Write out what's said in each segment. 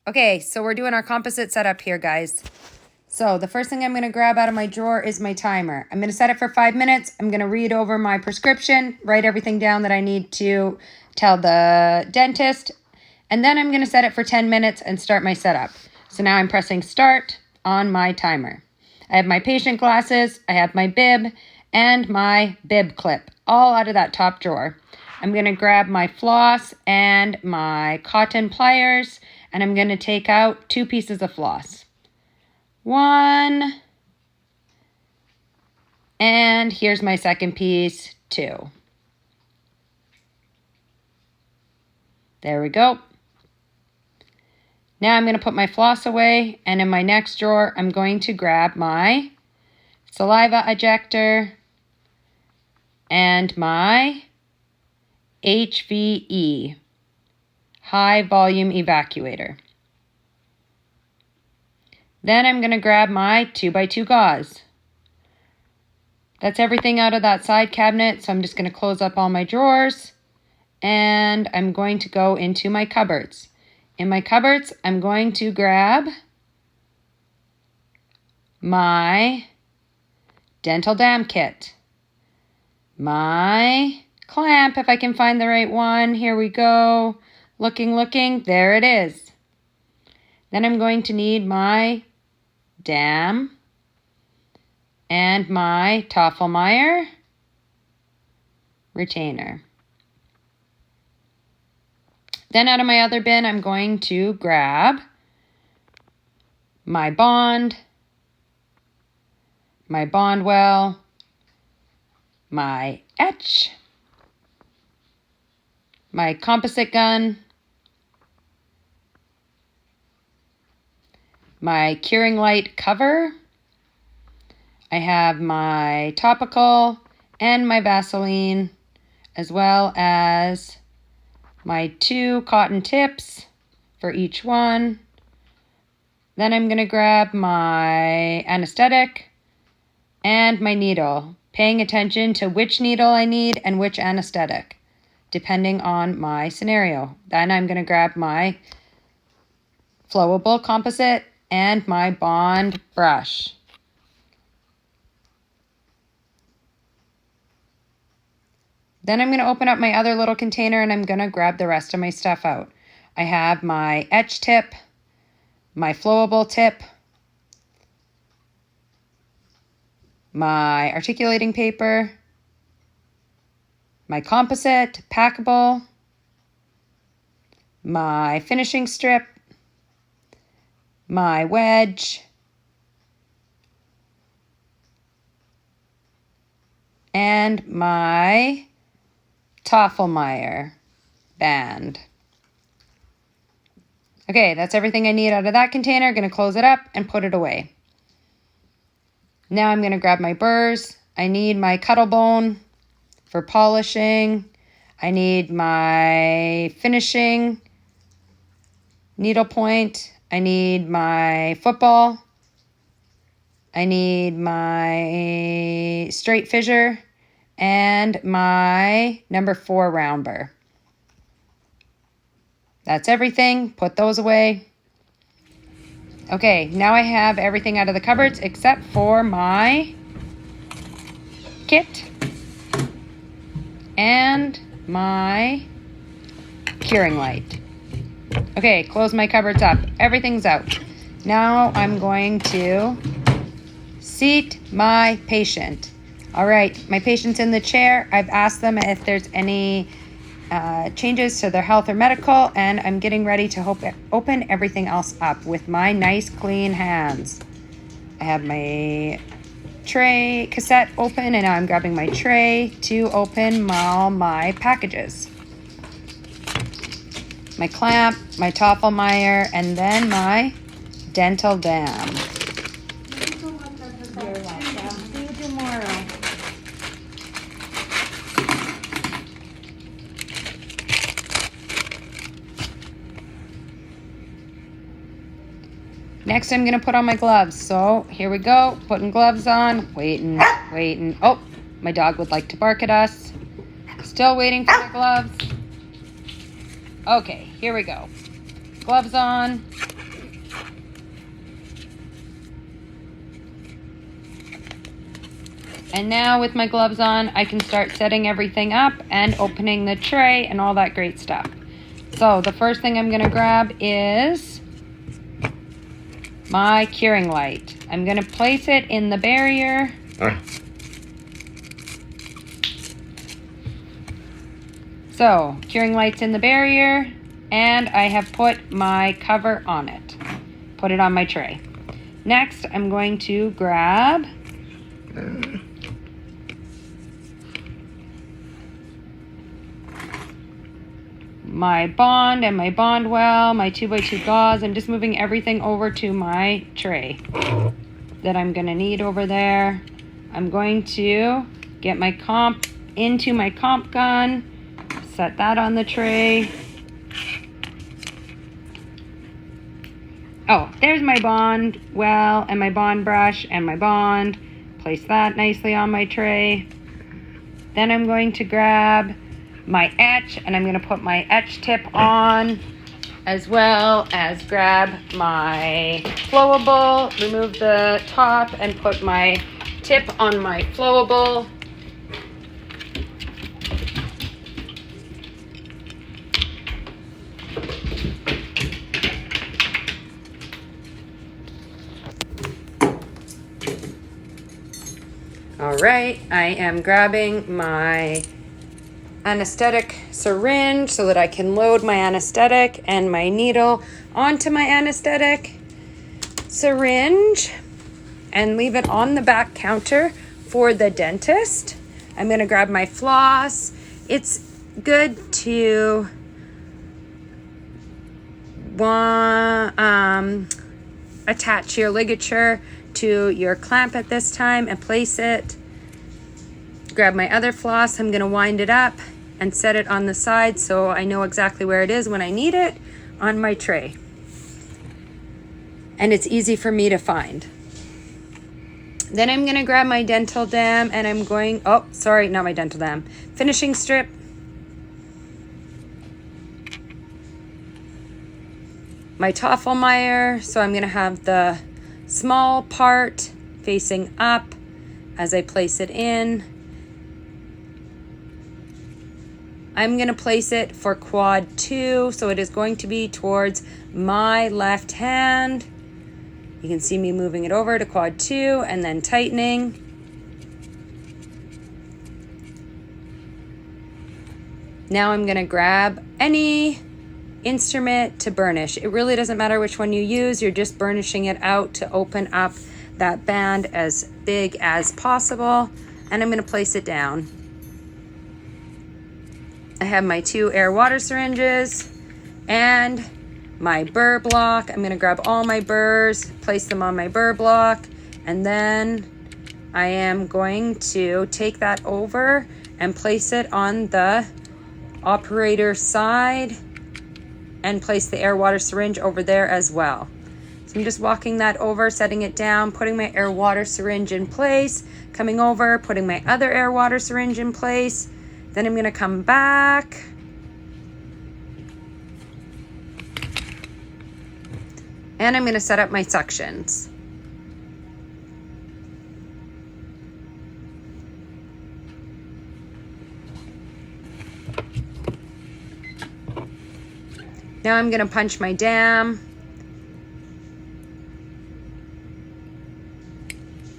Okay, so we're doing our composite setup here, guys. So the first thing I'm going to grab out of my drawer is my timer. I'm going to set it for 5 minutes. I'm going to read over my prescription, write everything down that I need to tell the dentist, and then I'm going to set it for 10 minutes and start my setup. So now I'm pressing start on my timer. I have my patient glasses, I have my bib, and my bib clip, all out of that top drawer. I'm going to grab my floss and my cotton pliers, and I'm going to take out 2 pieces of floss. 1, and here's my second piece, 2. There we go. Now I'm going to put my floss away, and in my next drawer, I'm going to grab my saliva ejector and my HVE, high volume evacuator. Then I'm going to grab my 2x2 gauze. That's everything out of that side cabinet, so I'm just going to close up all my drawers, and I'm going to go into my cupboards. In my cupboards, I'm going to grab my dental dam kit, my clamp, if I can find the right one. Here we go. Looking. There it is. Then I'm going to need my dam and my Tafelmeyer retainer. Then out of my other bin, I'm going to grab my bond well, my etch, my composite gun, my curing light cover. I have my topical and my Vaseline, as well as my 2 cotton tips for each one. Then I'm going to grab my anesthetic and my needle, paying attention to which needle I need and which anesthetic, depending on my scenario. Then I'm going to grab my flowable composite and my bond brush. Then I'm going to open up my other little container and I'm going to grab the rest of my stuff out. I have my etch tip, my flowable tip, my articulating paper, my composite packable, my finishing strip, my wedge, and my Tafelmeyer band. Okay, that's everything I need out of that container. Going to close it up and put it away. Now I'm going to grab my burrs. I need my cuttle bone for polishing. I need my finishing needle point. I need my football. I need my straight fissure and my number 4 round burr. That's everything. Put those away. Okay, now I have everything out of the cupboards except for my kit and my curing light. Okay, close my cupboards up. Everything's out. Now I'm going to seat my patient. All right, my patient's in the chair. I've asked them if there's any changes to their health or medical, and I'm getting ready to open everything else up with my nice clean hands. I have my tray cassette open, and now I'm grabbing my tray to open all my packages. My clamp, my Tafelmeyer, and then my dental dam. You're welcome. See you tomorrow. Next, I'm going to put on my gloves. So here we go, putting gloves on, waiting. Oh, my dog would like to bark at us. Still waiting for the gloves. Okay, here we go. Gloves on. And now with my gloves on, I can start setting everything up and opening the tray and all that great stuff. So the first thing I'm gonna grab is my curing light. I'm gonna place it in the barrier. So, curing light's in the barrier, and I have put my cover on it. Put it on my tray. Next, I'm going to grab my bond and my bond well, my 2x2 gauze. I'm just moving everything over to my tray that I'm gonna need over there. I'm going to get my comp into my comp gun, set that on the tray. Oh, there's my bond well and my bond brush and my bond. Place that nicely on my tray. Then I'm going to grab my etch, and I'm going to put my etch tip on, as well as grab my flowable, remove the top, and put my tip on my flowable. All right, I am grabbing my anesthetic syringe so that I can load my anesthetic and my needle onto my anesthetic syringe and leave it on the back counter for the dentist. I'm gonna grab my floss. It's good to attach your ligature to your clamp at this time and place it. Grab my other floss. I'm gonna wind it up and set it on the side so I know exactly where it is when I need it on my tray. And it's easy for me to find. Then I'm gonna grab my dental dam and I'm going, oh, sorry, not my dental dam, finishing strip. My Toffelmeyer, so I'm gonna have the small part facing up as I place it in. I'm going to place it for quad 2, so it is going to be towards my left hand. You can see me moving it over to quad 2 and then tightening. Now I'm going to grab any instrument to burnish. It really doesn't matter which one you use, you're just burnishing it out to open up that band as big as possible. And I'm going to place it down. I have my 2 air water syringes and my burr block. I'm gonna grab all my burrs, place them on my burr block, and then I am going to take that over and place it on the operator side and place the air water syringe over there as well. So I'm just walking that over, setting it down, putting my air water syringe in place, coming over, putting my other air water syringe in place. Then I'm gonna come back and I'm gonna set up my suctions. Now I'm gonna punch my dam.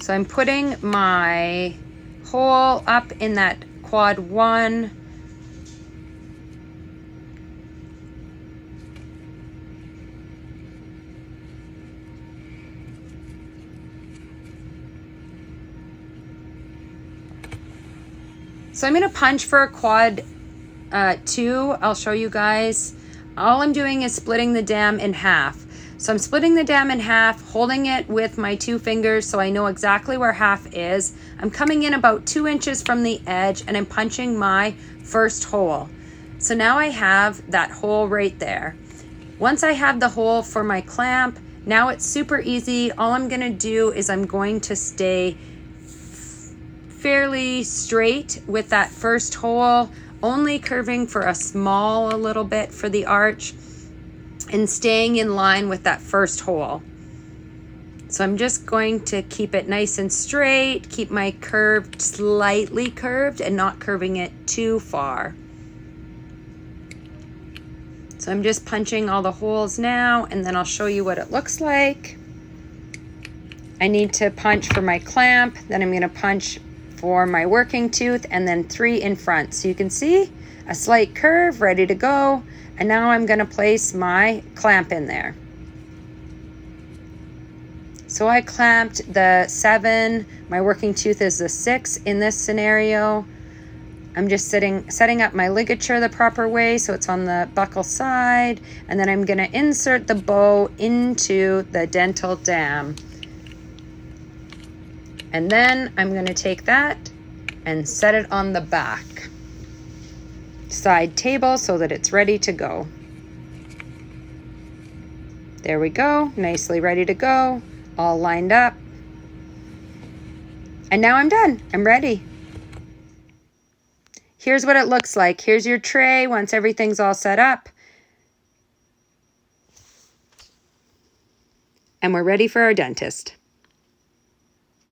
So I'm putting my hole up in that quad 1. So I'm going to punch for a quad 2. I'll show you guys. All I'm doing is splitting the dam in half. So I'm splitting the dam in half, holding it with my 2 fingers so I know exactly where half is. I'm coming in about 2 inches from the edge and I'm punching my first hole. So now I have that hole right there. Once I have the hole for my clamp, now it's super easy. All I'm gonna do is I'm going to stay fairly straight with that first hole, only curving for a little bit for the arch, and staying in line with that first hole. So I'm just going to keep it nice and straight, keep my curve slightly curved and not curving it too far. So I'm just punching all the holes now, and then I'll show you what it looks like. I need to punch for my clamp, then I'm going to punch for my working tooth, and then 3 in front. So you can see a slight curve ready to go. And now I'm going to place my clamp in there. So I clamped the 7, my working tooth is the 6 in this scenario. I'm just setting up my ligature the proper way so it's on the buccal side, and then I'm going to insert the bow into the dental dam. And then I'm going to take that and set it on the back side table so that it's ready to go. There we go, nicely ready to go, all lined up. And now I'm done, I'm ready. Here's what it looks like. Here's your tray once everything's all set up. And we're ready for our dentist.